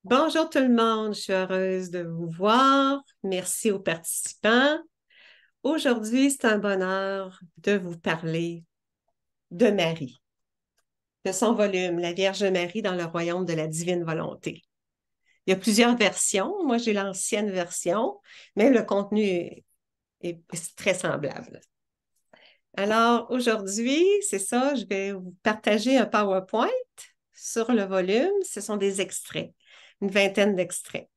Bonjour tout le monde, je suis heureuse de vous voir. Merci aux participants. Aujourd'hui, c'est un bonheur de vous parler de Marie, de son volume, La Vierge Marie dans le royaume de la divine volonté. Il y a plusieurs versions. Moi, j'ai l'ancienne version, mais le contenu est très semblable. Alors, aujourd'hui, c'est ça, je vais vous partager un PowerPoint sur le volume. Ce sont des extraits, une vingtaine d'extraits.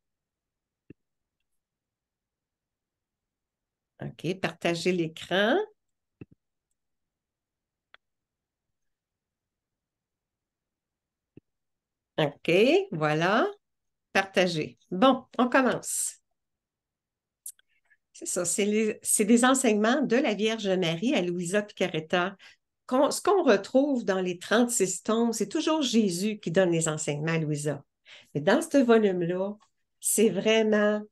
OK, partager l'écran. OK, voilà, partager. Bon, on commence. C'est ça, c'est des enseignements de la Vierge Marie à Louisa Picaretta. Ce qu'on retrouve dans les 36 tomes, c'est toujours Jésus qui donne les enseignements à Louisa. Mais dans ce volume-là, c'est vraiment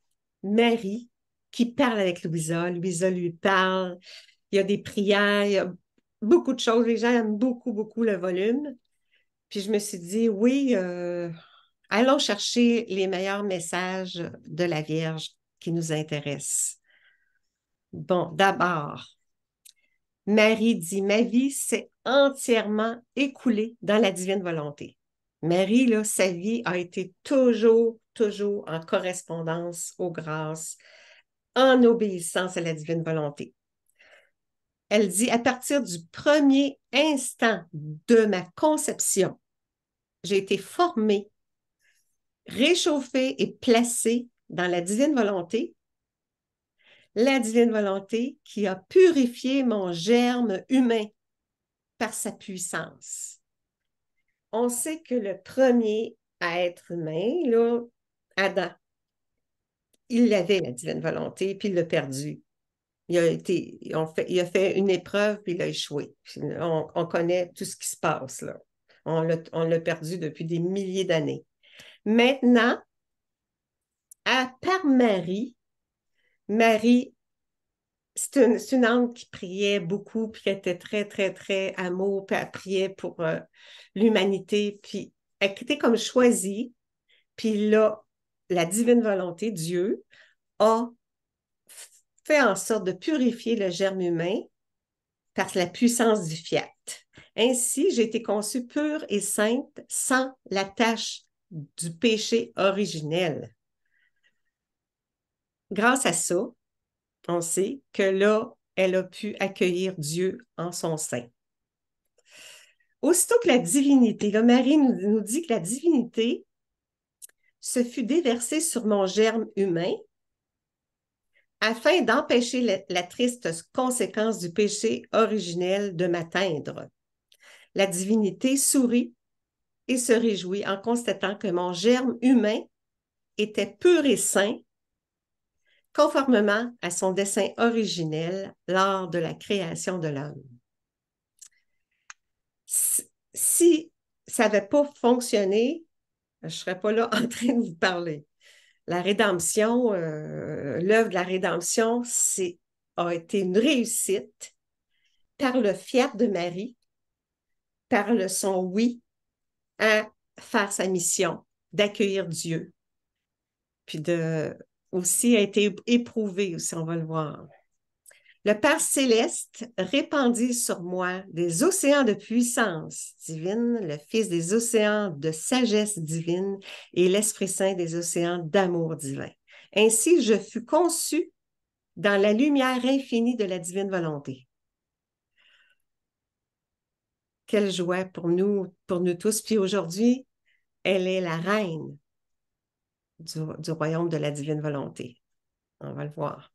Marie qui parle avec Louisa. Louisa lui parle. Il y a des prières, il y a beaucoup de choses. Les gens aiment beaucoup, beaucoup le volume. Puis je me suis dit, oui, allons chercher les meilleurs messages de la Vierge qui nous intéressent. Bon, d'abord, Marie dit, ma vie s'est entièrement écoulée dans la divine volonté. Marie, là, sa vie a été toujours, toujours en correspondance aux grâces, en obéissance à la divine volonté. Elle dit, à partir du premier instant de ma conception, j'ai été formée, réchauffée et placée dans la divine volonté qui a purifié mon germe humain par sa puissance. On sait que le premier à être humain, là, Adam, il avait la divine volonté, puis il l'a perdu. Il a fait une épreuve, puis il a échoué. On connaît tout ce qui se passe, là. On l'a perdu depuis des milliers d'années. Maintenant, par Marie, Marie, c'est une âme qui priait beaucoup, puis qui était très, très, très amour, puis elle priait pour l'humanité, puis elle était comme choisie, puis là, la divine volonté, Dieu, a fait en sorte de purifier le germe humain par la puissance du fiat. Ainsi, j'ai été conçue pure et sainte sans la tâche du péché originel. Grâce à ça, on sait que là, elle a pu accueillir Dieu en son sein. Aussitôt que la divinité, là, Marie nous dit que la divinité se fut déversée sur mon germe humain afin d'empêcher la triste conséquence du péché originel de m'atteindre. La divinité sourit et se réjouit en constatant que mon germe humain était pur et sain, conformément à son dessein originel lors de la création de l'homme. Si ça n'avait pas fonctionné, je ne serais pas là en train de vous parler. La rédemption, l'œuvre de la rédemption, a été une réussite par le fiat de Marie, par son oui à faire sa mission, d'accueillir Dieu, puis aussi a été éprouvé, aussi, on va le voir. Le Père céleste répandit sur moi des océans de puissance divine, le Fils des océans de sagesse divine et l'Esprit Saint des océans d'amour divin. Ainsi, je fus conçu dans la lumière infinie de la divine volonté. Quelle joie pour nous tous. Puis aujourd'hui, elle est la reine du royaume de la divine volonté. On va le voir.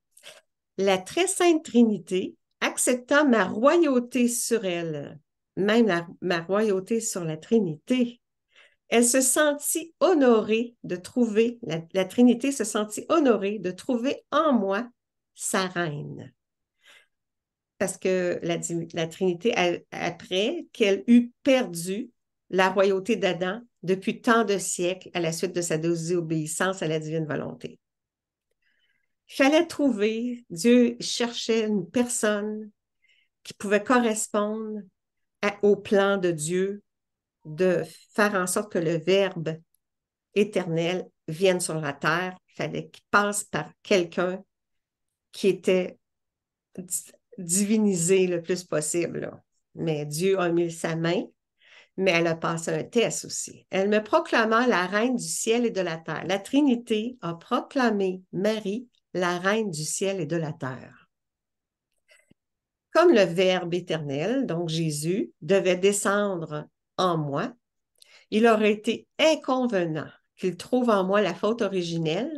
La très sainte Trinité accepta ma royauté sur elle, même ma royauté sur la Trinité. Elle se sentit honorée de trouver, la Trinité se sentit honorée de trouver en moi sa reine. Parce que la Trinité, après qu'elle eut perdu la royauté d'Adam depuis tant de siècles à la suite de sa désobéissance à la divine volonté. Il fallait trouver, Dieu cherchait une personne qui pouvait correspondre au plan de Dieu, de faire en sorte que le Verbe éternel vienne sur la terre. Il fallait qu'il passe par quelqu'un qui était divinisé le plus possible, là. Mais Dieu a mis sa main, mais elle a passé un test aussi. Elle me proclama la reine du ciel et de la terre. La Trinité a proclamé Marie la reine du ciel et de la terre. Comme le Verbe éternel, donc Jésus, devait descendre en moi, il aurait été inconvenant qu'il trouve en moi la faute originelle.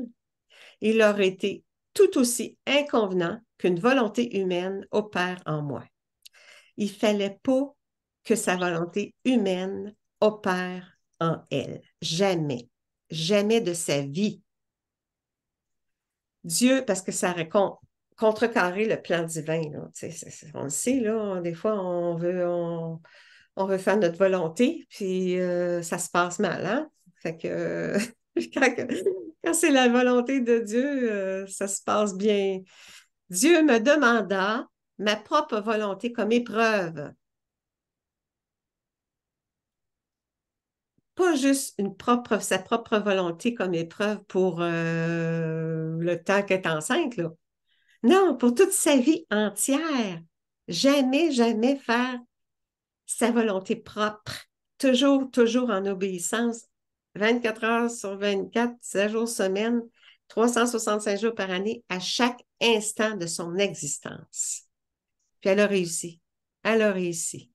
Il aurait été tout aussi inconvenant qu'une volonté humaine opère en moi. Il ne fallait pas que sa volonté humaine opère en elle. Jamais. Jamais de sa vie. Dieu, parce que ça aurait contrecarré le plan divin. Là. On le sait, là, des fois, on veut faire notre volonté, puis ça se passe mal. Hein? Fait que, quand, quand c'est la volonté de Dieu, ça se passe bien. Dieu me demanda ma propre volonté comme épreuve. Pas juste sa propre volonté comme épreuve pour le temps qu'elle est enceinte, là. Non, pour toute sa vie entière. Jamais, jamais faire sa volonté propre. Toujours, toujours en obéissance. 24 heures sur 24, 7 jours semaine, 365 jours par année, à chaque instant de son existence. Puis elle a réussi. Elle a réussi.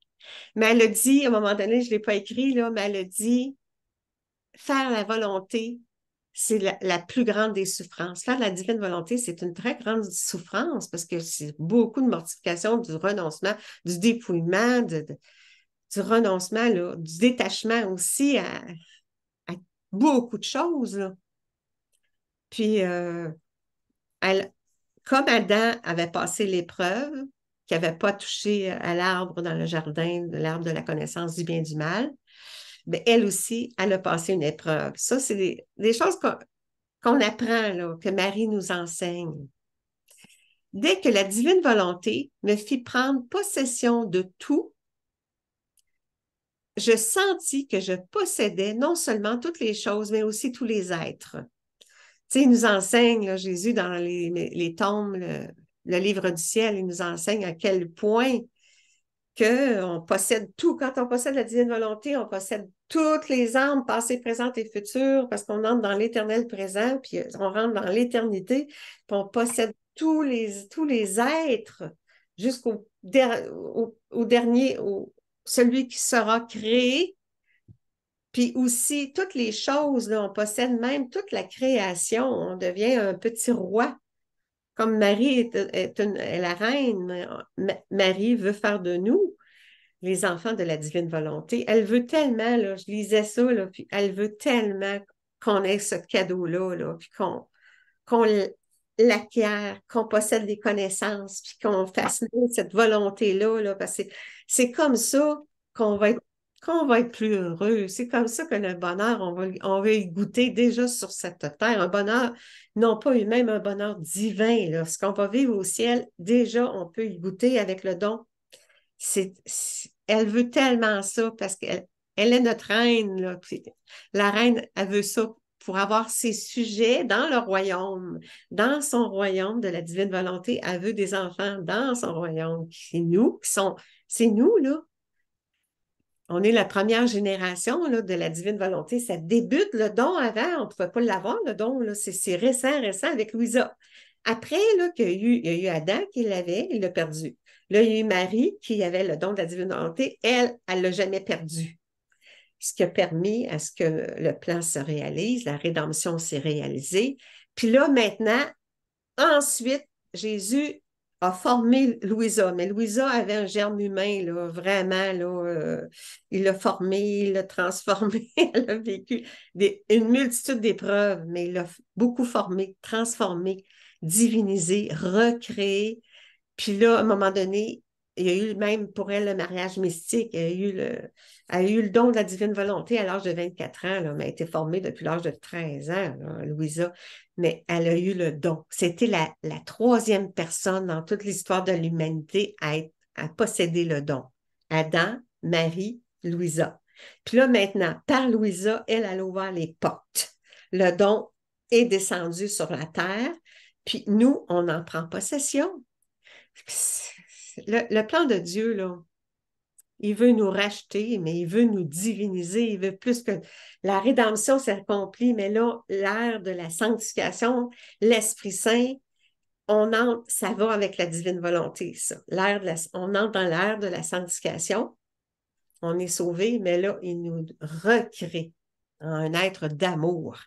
Mais elle a dit, à un moment donné, je ne l'ai pas écrit, là, mais elle a dit, faire la volonté, c'est la plus grande des souffrances. Faire la divine volonté, c'est une très grande souffrance parce que c'est beaucoup de mortification, du renoncement, du dépouillement, du renoncement, là, du détachement aussi à beaucoup de choses. Là. Puis, elle, comme Adam avait passé l'épreuve, qui n'avait pas touché à l'arbre dans le jardin, l'arbre de la connaissance du bien et du mal, bien, elle aussi, elle a passé une épreuve. Ça, c'est des choses qu'on apprend, là, que Marie nous enseigne. Dès que la divine volonté me fit prendre possession de tout, je sentis que je possédais non seulement toutes les choses, mais aussi tous les êtres. Tu sais, il nous enseigne, là, Jésus, dans les tomes, le livre du ciel, il nous enseigne à quel point qu'on possède tout. Quand on possède la divine volonté, on possède toutes les âmes, passées, présentes et futures, parce qu'on entre dans l'éternel présent, puis on rentre dans l'éternité, puis on possède tous les êtres jusqu'au au dernier, celui qui sera créé, puis aussi toutes les choses, là, on possède même toute la création, on devient un petit roi. Comme Marie est la reine, Marie veut faire de nous les enfants de la divine volonté. Elle veut tellement, là, je lisais ça, là, puis elle veut tellement qu'on ait ce cadeau-là, là, puis qu'on l'acquiert, qu'on possède des connaissances, puis qu'on fasse cette volonté-là, là, parce que c'est comme ça qu'on va être qu'on va être plus heureux. C'est comme ça que le bonheur, on va y goûter déjà sur cette terre. Un bonheur, non pas même un bonheur divin. Là. Ce qu'on va vivre au ciel, déjà, on peut y goûter avec le don. Elle veut tellement ça parce qu'elle est notre reine. Là. Puis la reine, elle veut ça pour avoir ses sujets dans le royaume, dans son royaume de la divine volonté. Elle veut des enfants dans son royaume. C'est nous, là. On est la première génération là, de la divine volonté. Ça débute le don avant. On ne pouvait pas l'avoir, le don. C'est récent, récent avec Louisa. Après, là, il y a eu Adam qui l'avait, il l'a perdu. Là, il y a eu Marie qui avait le don de la divine volonté. Elle ne l'a jamais perdu. Ce qui a permis à ce que le plan se réalise, la rédemption s'est réalisée. Puis là, maintenant, ensuite, Jésus a formé Louisa, mais Louisa avait un germe humain, là, vraiment, là, il l'a formé, il l'a transformé, elle a vécu une multitude d'épreuves, mais il l'a beaucoup formé, transformé, divinisé, recréé. Puis là, à un moment donné, il y a eu même pour elle le mariage mystique, elle a eu le don de la divine volonté à l'âge de 24 ans, là, mais elle a été formée depuis l'âge de 13 ans, là, Louisa, mais elle a eu le don. C'était la troisième personne dans toute l'histoire de l'humanité à posséder le don. Adam, Marie, Louisa. Puis là, maintenant, par Louisa, elle a ouvert les portes. Le don est descendu sur la terre, puis nous, on en prend possession. Le plan de Dieu, là, il veut nous racheter, mais il veut nous diviniser. Il veut plus que la rédemption s'accomplit, mais là, l'ère de la sanctification, l'Esprit Saint, ça va avec la divine volonté, ça. On entre dans l'ère de la sanctification. On est sauvé, mais là, il nous recrée en un être d'amour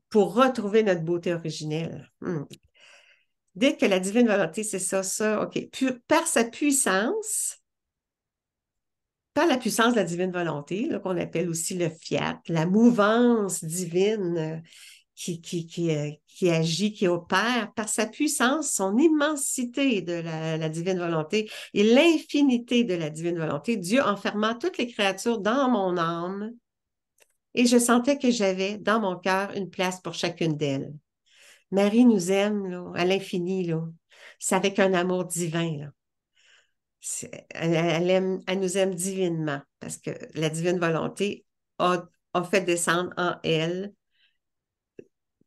pour retrouver notre beauté originelle. Dès que la divine volonté, c'est ça, OK. Par sa puissance, par la puissance de la divine volonté, qu'on appelle aussi le fiat, la mouvance divine qui agit, qui opère, par sa puissance, son immensité de la divine volonté et l'infinité de la divine volonté, Dieu enferma toutes les créatures dans mon âme et je sentais que j'avais dans mon cœur une place pour chacune d'elles. Marie nous aime là, à l'infini, là. C'est avec un amour divin, là. Elle nous aime divinement parce que la divine volonté a fait descendre en elle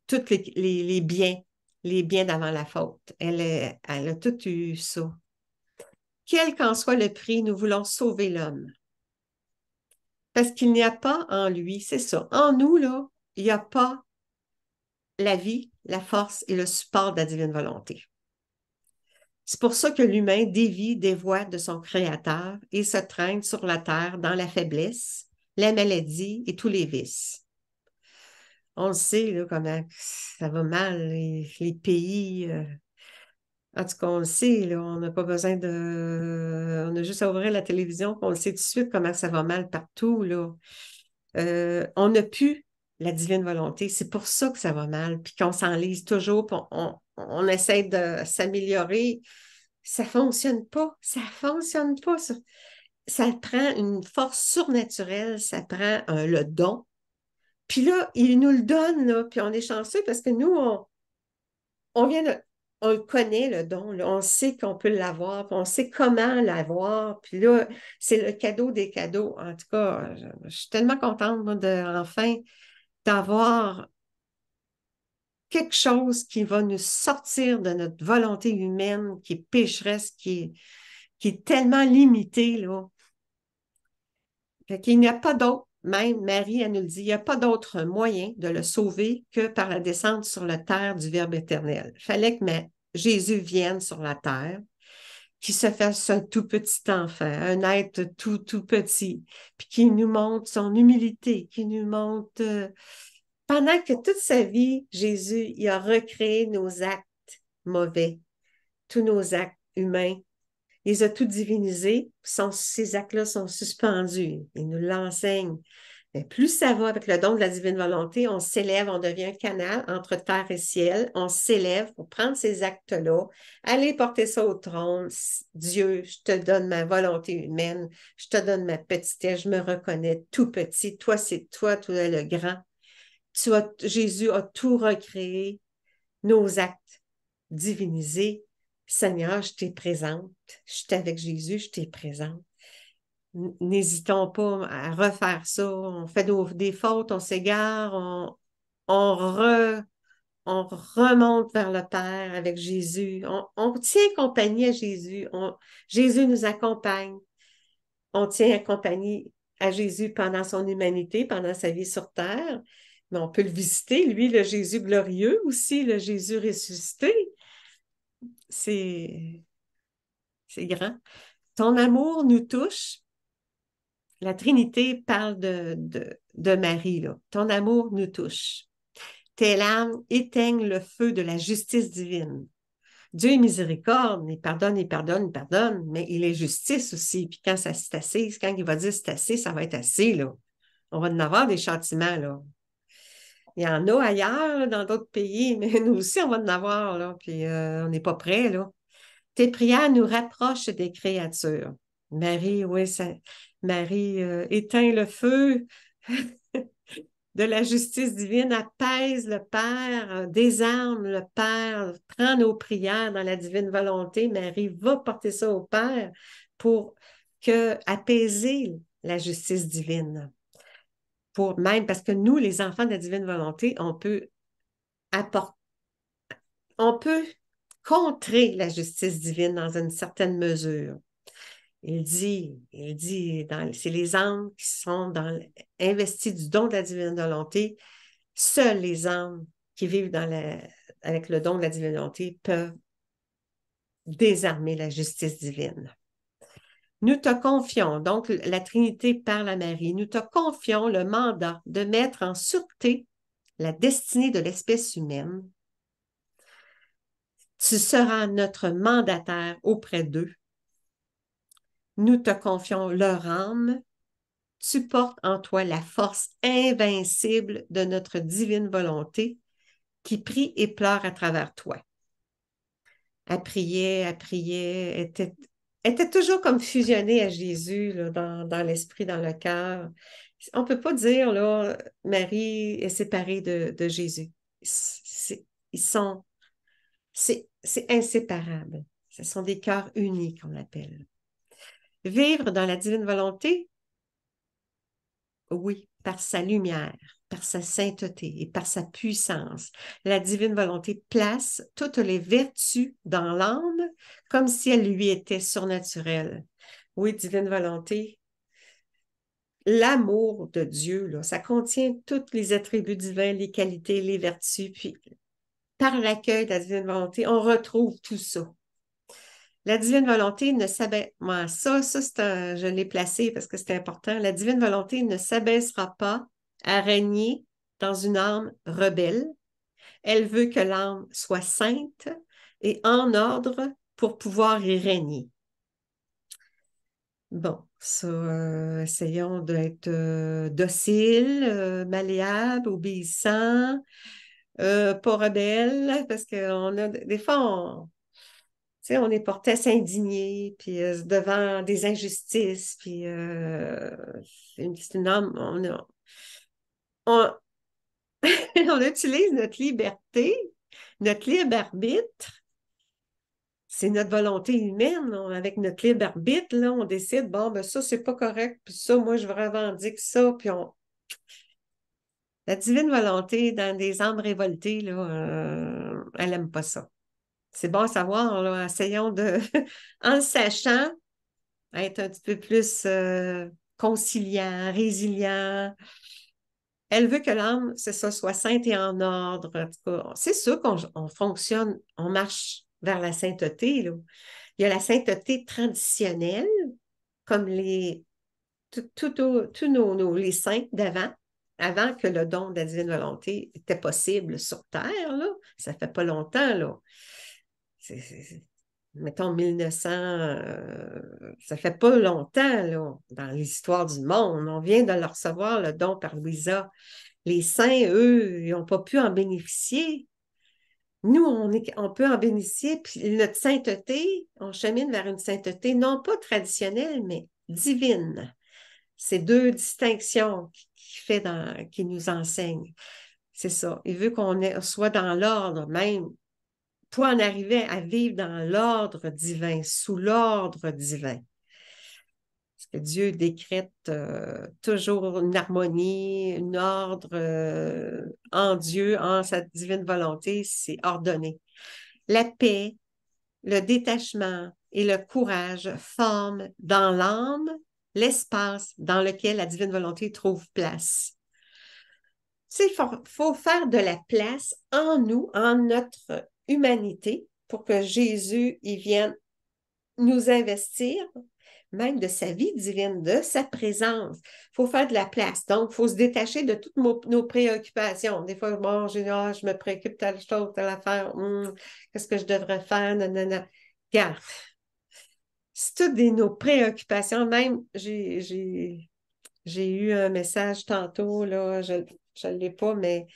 tous les biens d'avant la faute. Elle a tout eu ça. Quel qu'en soit le prix, nous voulons sauver l'homme. Parce qu'il n'y a pas en lui, c'est ça. En nous, là, il n'y a pas la vie, la force et le support de la divine volonté. C'est pour ça que l'humain dévie des voies de son Créateur et se traîne sur la terre dans la faiblesse, la maladie et tous les vices. On le sait, là, comment ça va mal, les pays. En tout cas, on le sait, là, on n'a pas besoin de. On a juste à ouvrir la télévision, puis on le sait tout de suite comment ça va mal partout, là. On n'a plus la divine volonté. C'est pour ça que ça va mal, puis qu'on s'enlise toujours, puis on essaie de s'améliorer. Ça ne fonctionne pas. Ça ne fonctionne pas. Ça prend une force surnaturelle, ça prend le don. Puis là, il nous le donne, là, puis on est chanceux parce que nous, on vient de, on le connaît, le don, là, on sait qu'on peut l'avoir, puis on sait comment l'avoir, puis là, c'est le cadeau des cadeaux. En tout cas, je suis tellement contente, moi, enfin d'avoir quelque chose qui va nous sortir de notre volonté humaine qui est pécheresse, qui est tellement limitée, là. Fait qu'il n'y a pas d'autre, même Marie, elle nous le dit, il n'y a pas d'autre moyen de le sauver que par la descente sur la terre du Verbe éternel. Il fallait que Jésus vienne sur la terre, qu'il se fasse un tout petit enfant, un être tout, tout petit, puis qu'il nous montre son humilité, qu'il nous montre... pendant que toute sa vie, Jésus, il a recréé nos actes mauvais, tous nos actes humains. Il les a tout divinisés, ces actes-là sont suspendus. Il nous l'enseigne. Mais plus ça va avec le don de la divine volonté, on s'élève, on devient un canal entre terre et ciel. On s'élève pour prendre ces actes-là, aller porter ça au trône. Dieu, je te donne ma volonté humaine, je te donne ma petitesse, je me reconnais tout petit. Toi, c'est toi, tu es le grand. Jésus a tout recréé, nos actes divinisés. Seigneur, je t'ai présente. Je suis avec Jésus, je t'ai présente. N'hésitons pas à refaire ça. On fait des fautes, on s'égare, on remonte vers le Père avec Jésus. On tient compagnie à Jésus. Jésus nous accompagne. On tient compagnie à Jésus pendant son humanité, pendant sa vie sur terre. Mais on peut le visiter, lui, le Jésus glorieux aussi, le Jésus ressuscité. C'est grand. Ton amour nous touche. La Trinité parle de Marie, là. Ton amour nous touche. Tes larmes éteignent le feu de la justice divine. Dieu est miséricorde, il pardonne, il pardonne, il pardonne, mais il est justice aussi. Puis quand ça c'est assez, quand il va dire c'est assez, ça va être assez, là. On va en avoir des châtiments, là. Il y en a ailleurs, là, dans d'autres pays, mais nous aussi, on va en avoir, là. Puis on n'est pas prêts, là. Tes prières nous rapprochent des créatures. Marie, oui, Marie éteint le feu de la justice divine, apaise le Père, désarme le Père, prend nos prières dans la divine volonté. Marie va porter ça au Père pour apaiser la justice divine. pour même, parce que nous, les enfants de la divine volonté, on peut contrer la justice divine dans une certaine mesure. C'est les âmes qui sont investis du don de la divine volonté. Seuls les âmes qui vivent avec le don de la divine volonté peuvent désarmer la justice divine. Nous te confions, donc la Trinité parle à Marie, nous te confions le mandat de mettre en sûreté la destinée de l'espèce humaine. Tu seras notre mandataire auprès d'eux. Nous te confions leur âme. Tu portes en toi la force invincible de notre divine volonté qui prie et pleure à travers toi. Elle priait, était toujours comme fusionnée à Jésus là, dans l'esprit, dans le cœur. On ne peut pas dire, là, Marie est séparée de Jésus. Ils sont, c'est inséparable. Ce sont des cœurs unis qu'on appelle. Vivre dans la divine volonté, oui, par sa lumière, par sa sainteté et par sa puissance. La divine volonté place toutes les vertus dans l'âme comme si elles lui étaient surnaturelles. Oui, divine volonté, l'amour de Dieu, là, ça contient tous les attributs divins, les qualités, les vertus, puis par l'accueil de la divine volonté, on retrouve tout ça. La divine volonté ne s'abaisse... je l'ai placé parce que c'est important. La divine volonté ne s'abaissera pas à régner dans une âme rebelle. Elle veut que l'âme soit sainte et en ordre pour pouvoir y régner. Bon, essayons d'être dociles, malléables, obéissants, pas rebelles, parce qu'on a des fois, on est porté à s'indigner, puis devant des injustices, puis c'est une âme, on, on utilise notre liberté, notre libre arbitre, c'est notre volonté humaine, avec notre libre arbitre, là, on décide, bon, ben ça, c'est pas correct, puis ça, moi, je revendique ça, puis la divine volonté, dans des âmes révoltées, là, elle n'aime pas ça. C'est bon à savoir, là, essayons de, en le sachant, être un petit peu plus conciliant, résilient. Elle veut que l'âme, c'est ça, soit sainte et en ordre. En tout cas, c'est sûr qu'on fonctionne, on marche vers la sainteté, là. Il y a la sainteté traditionnelle, comme tous les saints d'avant, avant que le don de la divine volonté était possible sur Terre, là. Ça fait pas longtemps, là. Mettons 1900, ça fait pas longtemps, là, dans l'histoire du monde. On vient de leur recevoir le don par Louisa. Les saints, eux, ils n'ont pas pu en bénéficier. Nous, on peut en bénéficier, puis notre sainteté, on chemine vers une sainteté non pas traditionnelle, mais divine. C'est deux distinctions qui nous enseignent. C'est ça. Il veut qu'on soit dans l'ordre même, pour en arriver à vivre dans l'ordre divin, sous l'ordre divin. Parce que Dieu décrète toujours une harmonie, un ordre en Dieu, en sa divine volonté, c'est ordonné. La paix, le détachement et le courage forment dans l'âme l'espace dans lequel la divine volonté trouve place. Il faut faire de la place en nous, en notre humanité, pour que Jésus y vienne nous investir, même de sa vie divine, de sa présence. Il faut faire de la place. Donc, il faut se détacher de toutes nos préoccupations. Des fois, bon, je me préoccupe telle chose, telle affaire. Qu'est-ce que je devrais faire? Non. Regarde, c'est toutes nos préoccupations. Même, j'ai eu un message tantôt, là, je ne l'ai pas, mais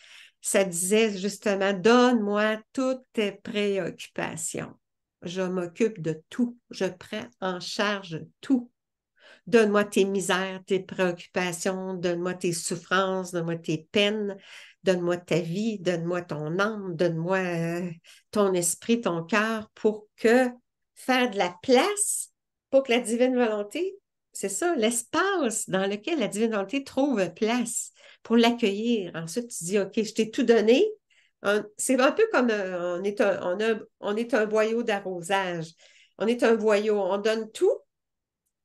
ça disait justement, donne-moi toutes tes préoccupations. Je m'occupe de tout. Je prends en charge tout. Donne-moi tes misères, tes préoccupations, donne-moi tes souffrances, donne-moi tes peines, donne-moi ta vie, donne-moi ton âme, donne-moi ton esprit, ton cœur pour que faire de la place pour que la divine volonté c'est ça, l'espace dans lequel la divine volonté trouve place pour l'accueillir. Ensuite, tu dis, OK, je t'ai tout donné. C'est un peu comme on est un boyau d'arrosage. On est un boyau, on donne tout,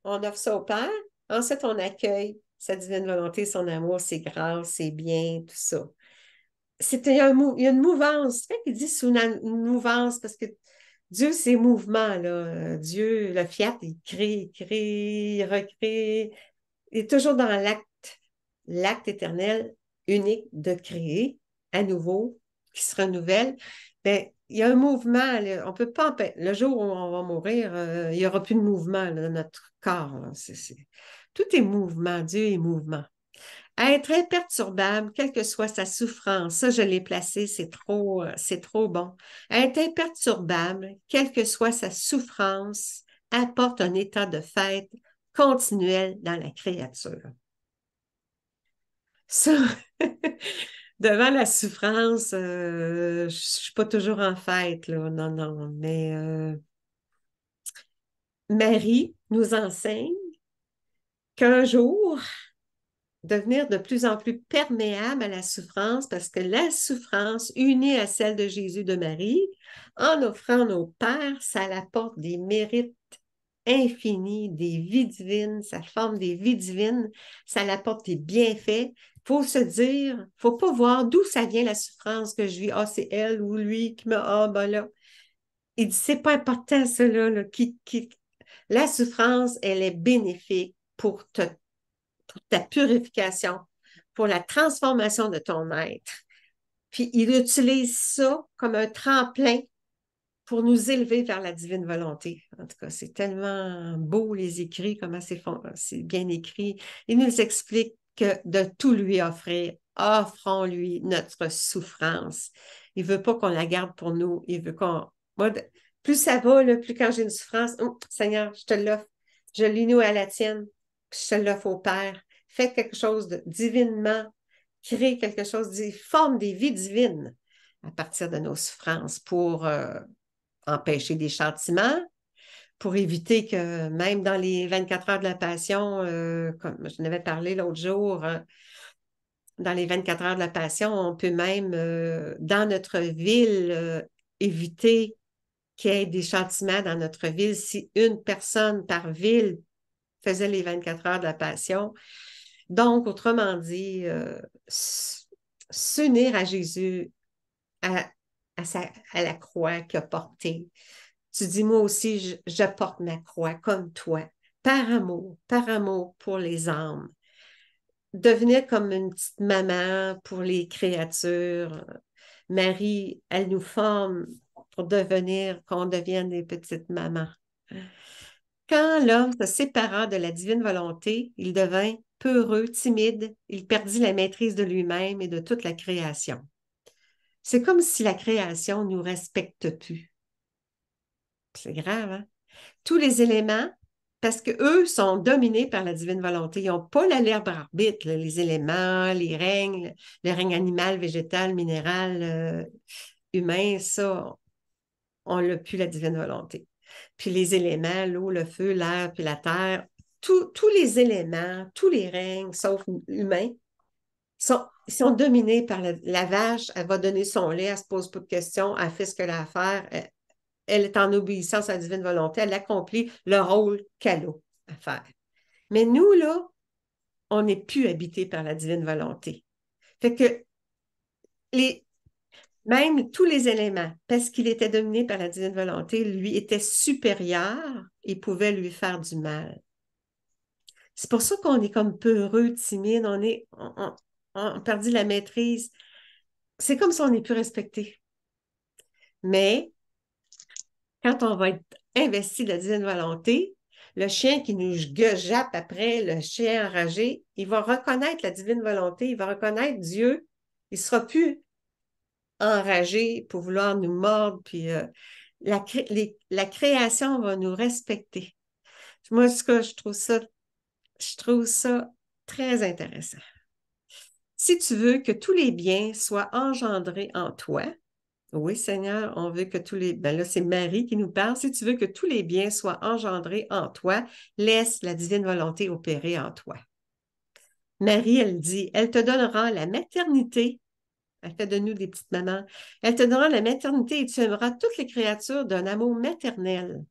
on offre ça au Père. Ensuite, on accueille sa divine volonté, son amour, ses grâces, ses biens, tout ça. Il y a une mouvance. C'est vrai qu'il dit sous une mouvance parce que Dieu, c'est mouvement, là. Dieu, le fiat, il crée, il recrée. Il est toujours dans l'acte éternel unique de créer à nouveau, qui se renouvelle. Bien, il y a un mouvement, là. On peut pas le jour où on va mourir, il n'y aura plus de mouvement là, dans notre corps. Là. Tout est mouvement, Dieu est mouvement. À être imperturbable, quelle que soit sa souffrance, ça je l'ai placé, c'est trop bon. À être imperturbable, quelle que soit sa souffrance, apporte un état de fête continuel dans la créature. Ça, devant la souffrance, je ne suis pas toujours en fête, là, non, non, mais Marie nous enseigne qu'un jour, devenir de plus en plus perméable à la souffrance parce que la souffrance, unie à celle de Jésus de Marie, en offrant nos pères, ça apporte des mérites infinis, des vies divines, ça forme des vies divines, ça apporte des bienfaits. Il faut se dire, il ne faut pas voir d'où ça vient la souffrance que je vis. Ah, c'est elle ou lui qui me... Ah, ben là. Il dit, c'est pas important, cela. Là, La souffrance, elle est bénéfique pour ta purification, pour la transformation de ton être. Puis il utilise ça comme un tremplin pour nous élever vers la divine volonté. En tout cas, c'est tellement beau les écrits, comment c'est bien écrit. Il nous explique que de tout lui offrir, offrons-lui notre souffrance. Il ne veut pas qu'on la garde pour nous. Il veut qu'on... Moi, plus ça va, là, plus quand j'ai une souffrance, oh, Seigneur, je te l'offre. Je l'unis à la tienne. Puis je te l'offre au Père. Fais quelque chose de divinement. Crée quelque chose, forme des vies divines à partir de nos souffrances pour empêcher des châtiments, pour éviter que même dans les 24 heures de la Passion, comme je n'avais parlé l'autre jour, dans les 24 heures de la Passion, on peut même, dans notre ville, éviter qu'il y ait des châtiments dans notre ville. Si une personne par ville faisait les 24 heures de la Passion. Donc, autrement dit, s'unir à Jésus, à, à la croix qu'il a portée. Tu dis, moi aussi, je porte ma croix comme toi, par amour pour les âmes. Devenir comme une petite maman pour les créatures. Marie, elle nous forme pour qu'on devienne des petites mamans. Quand l'homme se sépara de la divine volonté, il devint peureux, timide, il perdit la maîtrise de lui-même et de toute la création. C'est comme si la création ne nous respecte plus. C'est grave, hein? Tous les éléments, parce qu'eux sont dominés par la divine volonté. Ils n'ont pas la libre arbitre, là, les éléments, les règnes, le règne animal, végétal, minéral, humain, ça, on n'a plus la divine volonté. Puis les éléments, l'eau, le feu, l'air, puis la terre, tous les éléments, tous les règnes, sauf humains, sont dominés par la vache. Elle va donner son lait, elle ne se pose pas de questions, elle fait ce qu'elle a à faire. Elle est en obéissance à la divine volonté, elle accomplit le rôle qu'elle a à faire. Mais nous, là, on n'est plus habités par la divine volonté. Fait que même tous les éléments, parce qu'il était dominé par la divine volonté, lui était supérieur et pouvait lui faire du mal. C'est pour ça qu'on est comme peureux, timide, on perdit la maîtrise. C'est comme si on n'est plus respecté. Mais quand on va être investi de la divine volonté, le chien qui nous jappe après, le chien enragé, il va reconnaître la divine volonté, il va reconnaître Dieu. Il ne sera plus enragé pour vouloir nous mordre, puis la création va nous respecter. Moi, je trouve ça très intéressant. Si tu veux que tous les biens soient engendrés en toi, Oui, Seigneur, on veut que tous les... Ben là, c'est Marie qui nous parle. Si tu veux que tous les biens soient engendrés en toi, laisse la divine volonté opérer en toi. Marie, elle dit, elle te donnera la maternité. Elle fait de nous des petites mamans. Elle te donnera la maternité et tu aimeras toutes les créatures d'un amour maternel.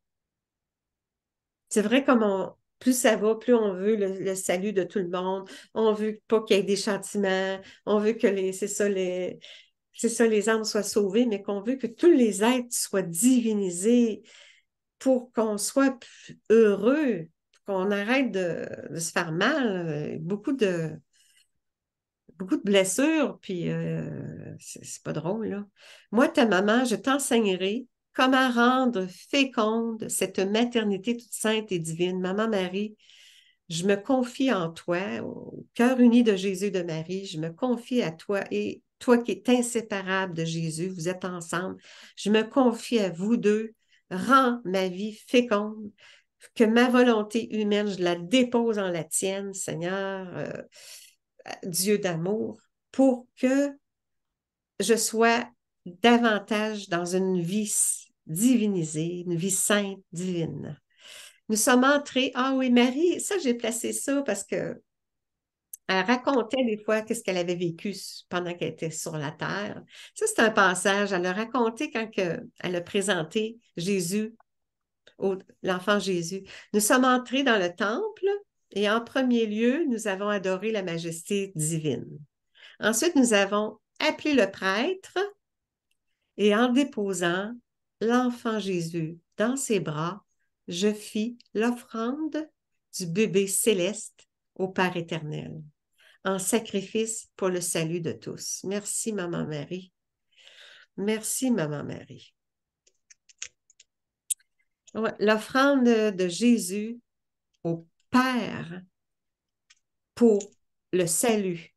C'est vrai comme plus ça va, plus on veut le salut de tout le monde. On veut pas qu'il y ait des châtiments. On veut que c'est ça, les âmes soient sauvées, mais qu'on veut que tous les êtres soient divinisés pour qu'on soit heureux, qu'on arrête de se faire mal. Beaucoup de blessures, puis c'est pas drôle, là. Moi, ta maman, je t'enseignerai comment rendre féconde cette maternité toute sainte et divine. Maman Marie, je me confie en toi, au cœur uni de Jésus et de Marie, je me confie à toi et toi qui es inséparable de Jésus, vous êtes ensemble, je me confie à vous deux, rends ma vie féconde, que ma volonté humaine, je la dépose en la tienne, Seigneur, Dieu d'amour, pour que je sois davantage dans une vie divinisée, une vie sainte, divine. Nous sommes entrés, ah oui, Marie, ça j'ai placé ça parce que elle racontait des fois qu'est-ce qu'elle avait vécu pendant qu'elle était sur la terre. Ça, c'est un passage. Elle a raconté quand elle a présenté Jésus, l'enfant Jésus. Nous sommes entrés dans le temple et en premier lieu, nous avons adoré la majesté divine. Ensuite, nous avons appelé le prêtre et en déposant l'enfant Jésus dans ses bras, je fis l'offrande du bébé céleste au Père éternel, en sacrifice pour le salut de tous. Merci, Maman Marie. Merci, Maman Marie. Ouais, l'offrande de Jésus au Père pour le salut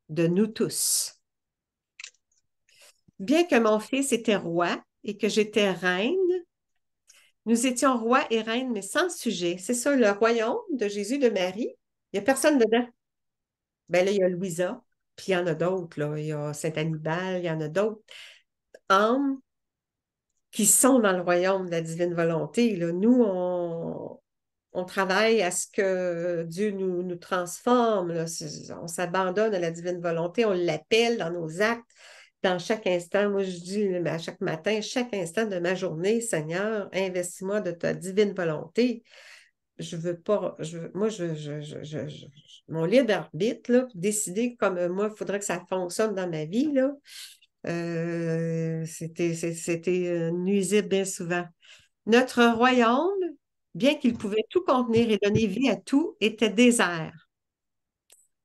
de nous tous. Bien que mon fils était roi et que j'étais reine, nous étions rois et reines, mais sans sujet. C'est ça, le royaume de Jésus de Marie. Il n'y a personne dedans. Ben là, il y a Louisa, puis il y en a d'autres, là. Il y a Saint-Hannibal, il y en a d'autres âmes qui sont dans le royaume de la divine volonté. Là. Nous, on travaille à ce que Dieu nous transforme. Là. On s'abandonne à la divine volonté, on l'appelle dans nos actes, dans chaque instant. Moi, je dis à chaque matin, chaque instant de ma journée, Seigneur, investis-moi de ta divine volonté. Je veux pas, moi, mon libre arbitre, là, décider comme moi, il faudrait que ça fonctionne dans ma vie, là. C'était nuisible bien souvent. Notre royaume, bien qu'il pouvait tout contenir et donner vie à tout, était désert.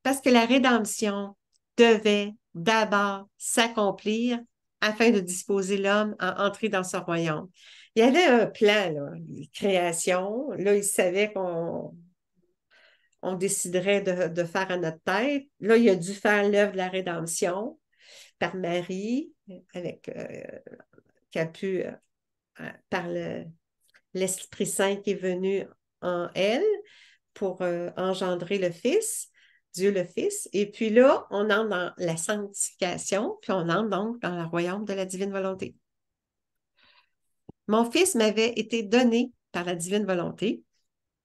Parce que la rédemption devait d'abord s'accomplir afin de disposer l'homme à entrer dans ce royaume. Il y avait un plan, là, de création. Là, il savait qu'on déciderait de faire à notre tête. Là, il a dû faire l'œuvre de la rédemption par Marie, qui a pu, par l'Esprit Saint qui est venu en elle pour engendrer le Fils, Dieu le Fils. Et puis là, on entre dans la sanctification, puis on entre donc dans le royaume de la divine volonté. Mon Fils m'avait été donné par la divine volonté,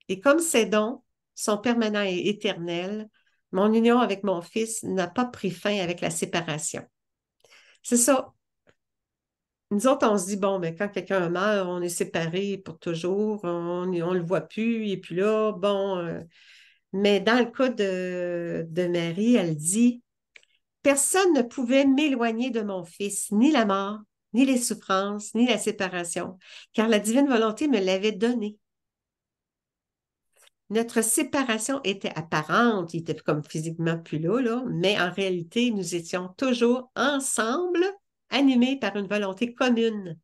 et comme ces dons sont permanents et éternels, mon union avec mon Fils n'a pas pris fin avec la séparation. C'est ça. Nous autres, on se dit, bon, mais quand quelqu'un meurt, on est séparés pour toujours, on ne le voit plus, et puis là, bon. Mais dans le cas de Marie, elle dit, personne ne pouvait m'éloigner de mon fils, ni la mort, ni les souffrances, ni la séparation, car la divine volonté me l'avait donné. Notre séparation était apparente, il était comme physiquement plus là, mais en réalité, nous étions toujours ensemble, animés par une volonté commune.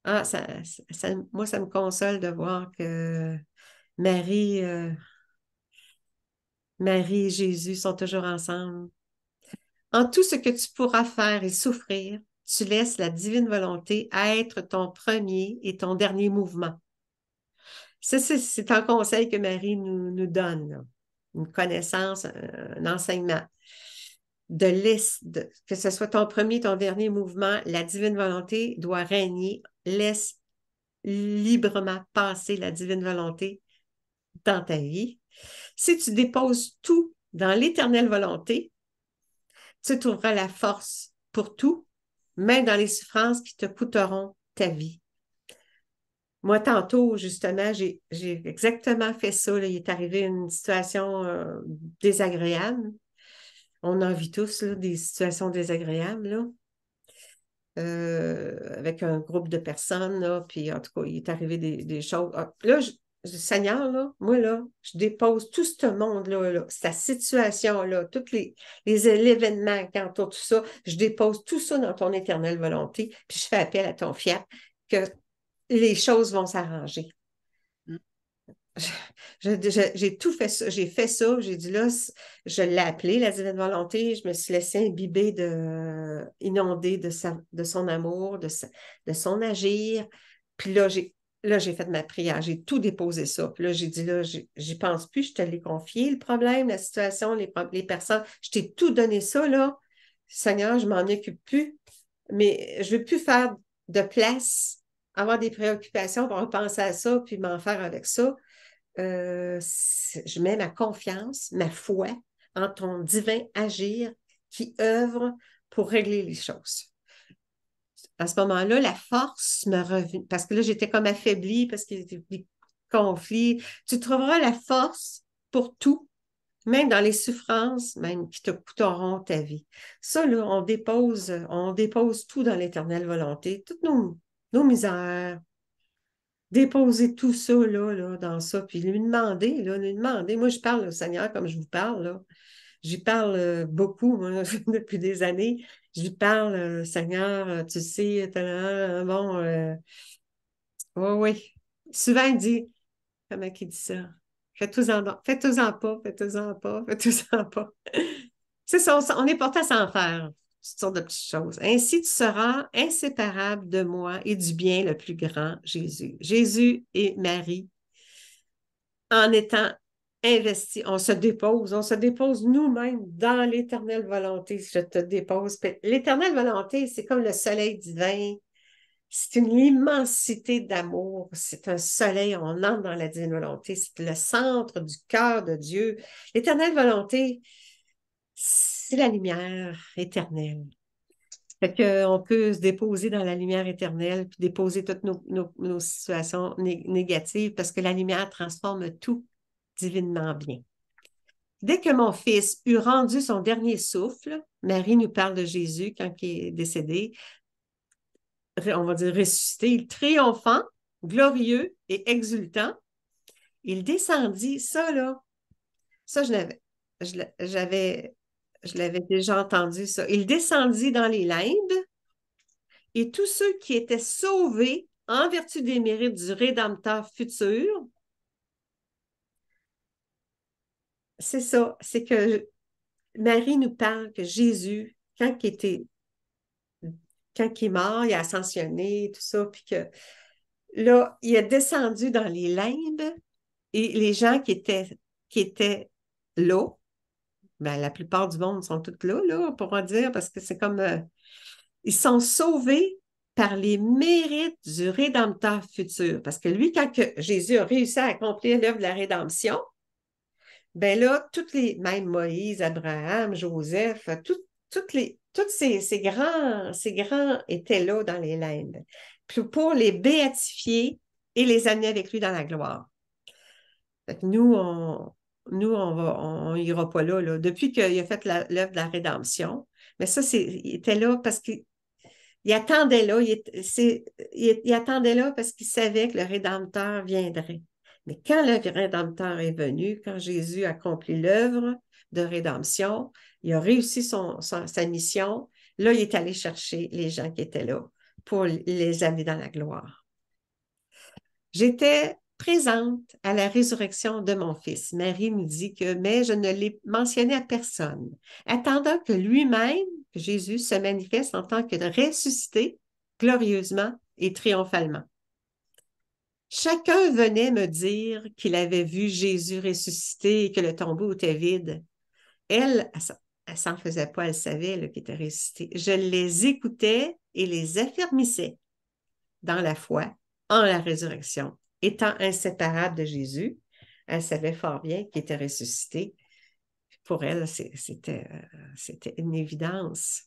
Ah, moi, ça me console de voir que Marie, Marie et Jésus sont toujours ensemble. En tout ce que tu pourras faire et souffrir, tu laisses la divine volonté être ton premier et ton dernier mouvement. Ça, c'est un conseil que Marie nous donne, là. Une connaissance, un enseignement. que ce soit ton premier, ton dernier mouvement, la divine volonté doit régner. Laisse librement passer la divine volonté dans ta vie. Si tu déposes tout dans l'éternelle volonté, tu trouveras la force pour tout, même dans les souffrances qui te coûteront ta vie. Moi, tantôt, justement, j'ai exactement fait ça. Là. Il est arrivé une situation désagréable. On en vit tous là, des situations désagréables, là. Avec un groupe de personnes, là, puis en tout cas, il est arrivé des choses. Ah, là, Seigneur, là, moi, là, je dépose tout ce monde-là, là, cette situation-là, l'événement qui entoure tout ça, je dépose tout ça dans ton éternelle volonté, puis je fais appel à ton fiat que les choses vont s'arranger. J'ai tout fait ça, j'ai fait ça, j'ai dit là, je l'ai appelé la divine volonté, je me suis laissée imbiber inonder de son amour, de son agir. Puis là, j'ai fait ma prière, j'ai tout déposé ça. Puis là, j'ai dit là, j'y pense plus, je te l'ai confié, le problème, la situation, les personnes, je t'ai tout donné ça, là. Seigneur, je m'en occupe plus, mais je ne veux plus faire de place, avoir des préoccupations pour penser à ça, puis m'en faire avec ça. Je mets ma confiance, ma foi en ton divin agir qui œuvre pour régler les choses. À ce moment-là, la force me revient, parce que là, j'étais comme affaiblie, parce qu'il y avait des conflits. Tu trouveras la force pour tout, même dans les souffrances, même qui te coûteront ta vie. Ça, là, on dépose tout dans l'éternelle volonté, toutes nos misères, déposer tout ça là, dans ça, puis lui demander. Moi, je parle au Seigneur comme je vous parle, là. J'y parle beaucoup, moi, depuis des années. Je lui parle, Seigneur, tu sais, bon, oui, oui. Souvent, il dit, comment il dit ça? Faites-en pas, faites-en pas, faites-en pas. C'est ça, on est porté à s'en faire, toutes sortes de petites choses. Ainsi, tu seras inséparable de moi et du bien le plus grand, Jésus. Jésus et Marie, en étant investis, on se dépose nous-mêmes dans l'éternelle volonté. Je te dépose. L'éternelle volonté, c'est comme le soleil divin. C'est une immensité d'amour. C'est un soleil, on entre dans la divine volonté. C'est le centre du cœur de Dieu. L'éternelle volonté, c'est la lumière éternelle. Fait qu'on peut se déposer dans la lumière éternelle, puis déposer toutes nos situations négatives, parce que la lumière transforme tout divinement bien. Dès que mon fils eut rendu son dernier souffle, Marie nous parle de Jésus quand il est décédé, on va dire ressuscité, il triomphant, glorieux et exultant, il descendit, ça là, ça je l'avais déjà entendu ça, il descendit dans les limbes et tous ceux qui étaient sauvés en vertu des mérites du Rédempteur futur, c'est ça, c'est que Marie nous parle que Jésus, quand il est mort, il a ascensionné, tout ça, puis que là, il est descendu dans les limbes et les gens qui étaient là, ben, la plupart du monde sont tous là, on pourra dire, parce que c'est comme, ils sont sauvés par les mérites du Rédempteur futur. Parce que lui, quand Jésus a réussi à accomplir l'œuvre de la rédemption, ben là, même Moïse, Abraham, Joseph, tous ces grands étaient là dans les limbes pour les béatifier et les amener avec lui dans la gloire. Fait que on ira pas là, là. Depuis qu'il a fait l'œuvre de la rédemption, mais ça, il était là parce qu'il attendait là, il attendait là parce qu'il savait que le Rédempteur viendrait. Mais quand le Rédempteur est venu, quand Jésus a accompli l'œuvre de rédemption, il a réussi sa mission, là, il est allé chercher les gens qui étaient là pour les amener dans la gloire. J'étais présente à la résurrection de mon fils. Marie nous dit que, mais je ne l'ai mentionné à personne, attendant que lui-même, que Jésus, se manifeste en tant que ressuscité glorieusement et triomphalement. Chacun venait me dire qu'il avait vu Jésus ressuscité et que le tombeau était vide. Elle, elle s'en faisait pas, elle savait qu'il était ressuscité. Je les écoutais et les affermissais dans la foi, en la résurrection. Étant inséparable de Jésus, elle savait fort bien qu'il était ressuscité. Pour elle, c'était une évidence.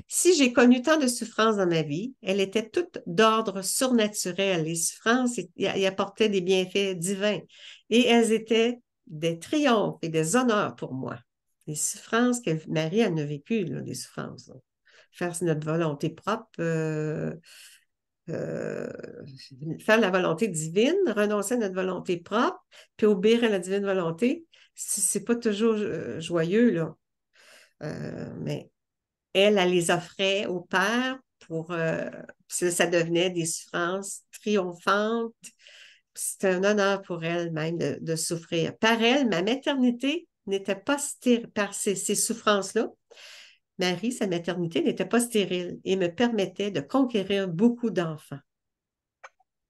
Si j'ai connu tant de souffrances dans ma vie, elles étaient toutes d'ordre surnaturel. Les souffrances, y apportaient des bienfaits divins et elles étaient des triomphes et des honneurs pour moi. Les souffrances que Marie en a vécues, là, des souffrances. Là. Faire notre volonté propre, euh, faire la volonté divine, renoncer à notre volonté propre, puis obéir à la divine volonté, c'est pas toujours joyeux, là. Mais elle les offrait au Père pour ça devenait des souffrances triomphantes. C'était un honneur pour elle même de souffrir. Par elle, ma maternité n'était pas stérile par ces souffrances-là. Marie, sa maternité n'était pas stérile et me permettait de conquérir beaucoup d'enfants.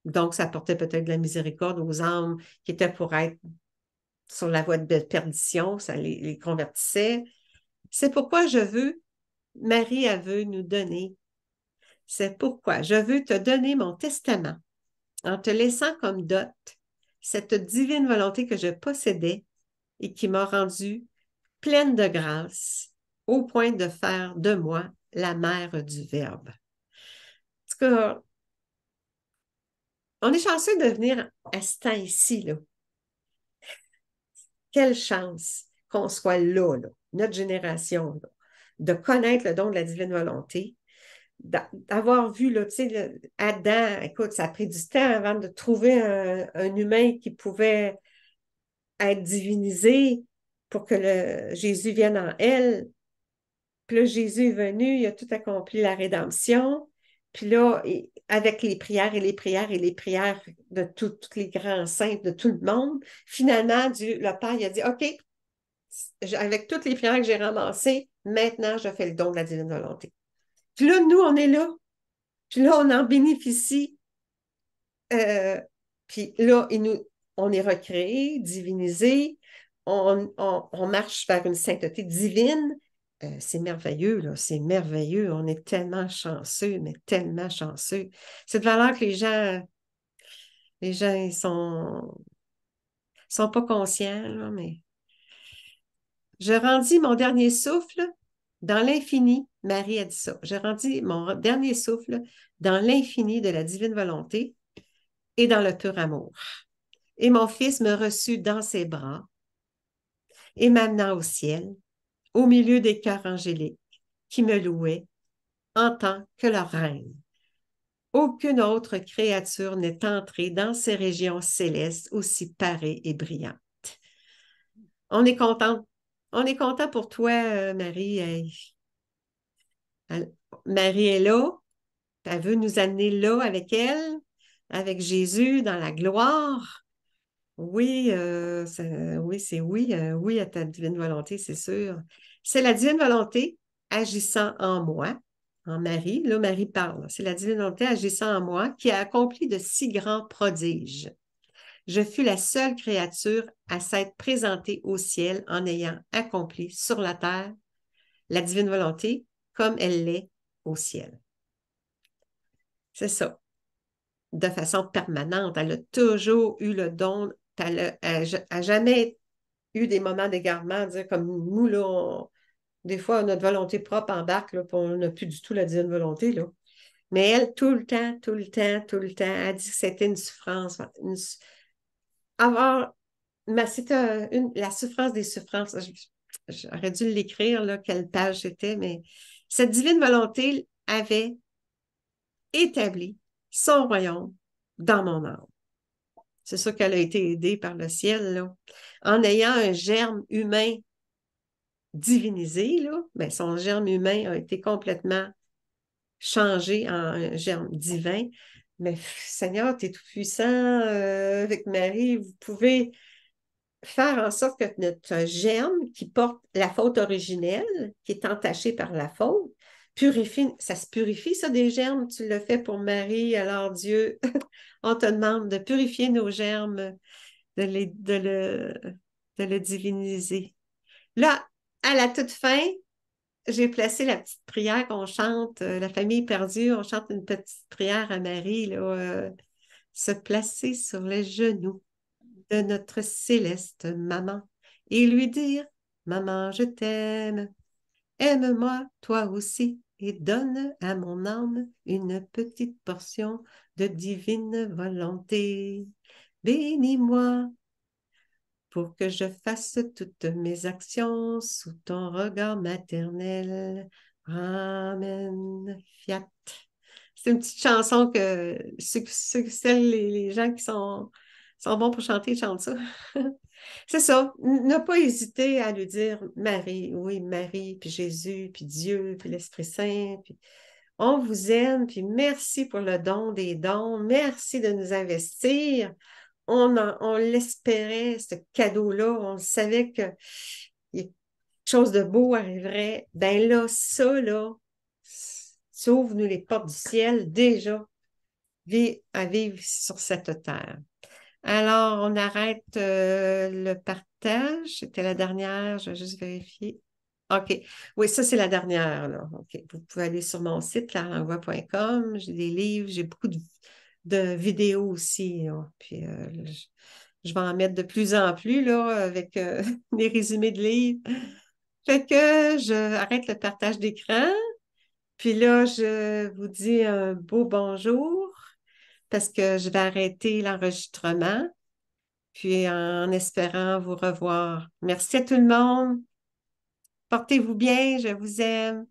Donc, ça apportait peut-être de la miséricorde aux âmes qui étaient pour être sur la voie de perdition, ça les convertissait. C'est pourquoi Marie, elle veut nous donner. C'est pourquoi je veux te donner mon testament en te laissant comme dot cette divine volonté que je possédais et qui m'a rendue pleine de grâce au point de faire de moi la mère du Verbe. En tout cas, on est chanceux de venir à ce temps ici, là. Quelle chance qu'on soit là, notre génération, là, de connaître le don de la divine volonté, d'avoir vu, là, Adam, écoute, ça a pris du temps avant de trouver un humain qui pouvait être divinisé pour que Jésus vienne en elle. Puis là, Jésus est venu, il a tout accompli la rédemption. Puis là, avec les prières et les prières et les prières de tous les grands saints, de tout le monde, finalement, le Père il a dit, OK, avec toutes les prières que j'ai ramassées, maintenant, je fais le don de la divine volonté. Puis là, nous, on est là. Puis là, on en bénéficie. Puis là, on est recréé, divinisé. On marche vers une sainteté divine. C'est merveilleux, là. C'est merveilleux. On est tellement chanceux, mais tellement chanceux. C'est de valeur que les gens, ils sont pas conscients, là, mais je rendis mon dernier souffle dans l'infini. Marie a dit ça. Je rendis mon dernier souffle dans l'infini de la divine volonté et dans le pur amour. Et mon fils me reçut dans ses bras et m'amena au ciel, au milieu des chœurs angéliques qui me louaient en tant que leur reine. Aucune autre créature n'est entrée dans ces régions célestes aussi parées et brillantes. On est content. On est content pour toi, Marie. Marie est là. Elle veut nous amener là avec elle, avec Jésus dans la gloire. Oui, oui, c'est oui, oui à ta divine volonté, c'est sûr. C'est la divine volonté agissant en moi, en Marie. Là, Marie parle. C'est la divine volonté agissant en moi qui a accompli de si grands prodiges. Je fus la seule créature à s'être présentée au ciel en ayant accompli sur la terre la divine volonté comme elle l'est au ciel. C'est ça. De façon permanente. Elle a toujours eu le don. Elle n'a jamais eu des moments d'égarement, dire comme nous, là, des fois, notre volonté propre embarque, là, puis on n'a plus du tout la divine volonté, là. Mais elle, tout le temps, tout le temps, tout le temps, a dit que c'était une souffrance. C'était la souffrance des souffrances. J'aurais dû l'écrire, là, quelle page c'était, mais cette divine volonté avait établi son royaume dans mon âme. C'est sûr qu'elle a été aidée par le ciel, là. En ayant un germe humain divinisé, là, ben son germe humain a été complètement changé en un germe divin. Mais Seigneur, tu es tout puissant avec Marie, vous pouvez faire en sorte que notre germe qui porte la faute originelle, qui est entaché par la faute, purifie, ça se purifie, ça, des germes. Tu le fais pour Marie, alors Dieu, on te demande de purifier nos germes, de le diviniser. Là, À la toute fin, j'ai placé la petite prière qu'on chante, la famille perdue, on chante une petite prière à Marie, là, se placer sur les genoux de notre céleste maman et lui dire, Maman, je t'aime, aime-moi toi aussi et donne à mon âme une petite portion de divine volonté. Bénis-moi pour que je fasse toutes mes actions sous ton regard maternel. Amen. Fiat. C'est une petite chanson que les gens qui sont bons pour chanter chantent ça. C'est ça. Ne pas hésiter à lui dire Marie, oui, Marie, puis Jésus, puis Dieu, puis l'Esprit Saint, puis on vous aime, puis merci pour le don des dons. Merci de nous investir. On l'espérait, ce cadeau-là. On savait que quelque chose de beau arriverait. Ben là, ça, là, ça ouvre-nous les portes du ciel déjà à vivre sur cette terre. Alors, on arrête le partage. C'était la dernière. Je vais juste vérifier. OK. Oui, ça, c'est la dernière, là. OK. Vous pouvez aller sur mon site, larlangvoix.com. J'ai des livres, j'ai beaucoup de vidéos aussi, là. Puis, je vais en mettre de plus en plus, là, avec des résumés de livres. Fait que je arrête le partage d'écran. Puis là, je vous dis un beau bonjour parce que je vais arrêter l'enregistrement. Puis en espérant vous revoir. Merci à tout le monde. Portez-vous bien, je vous aime.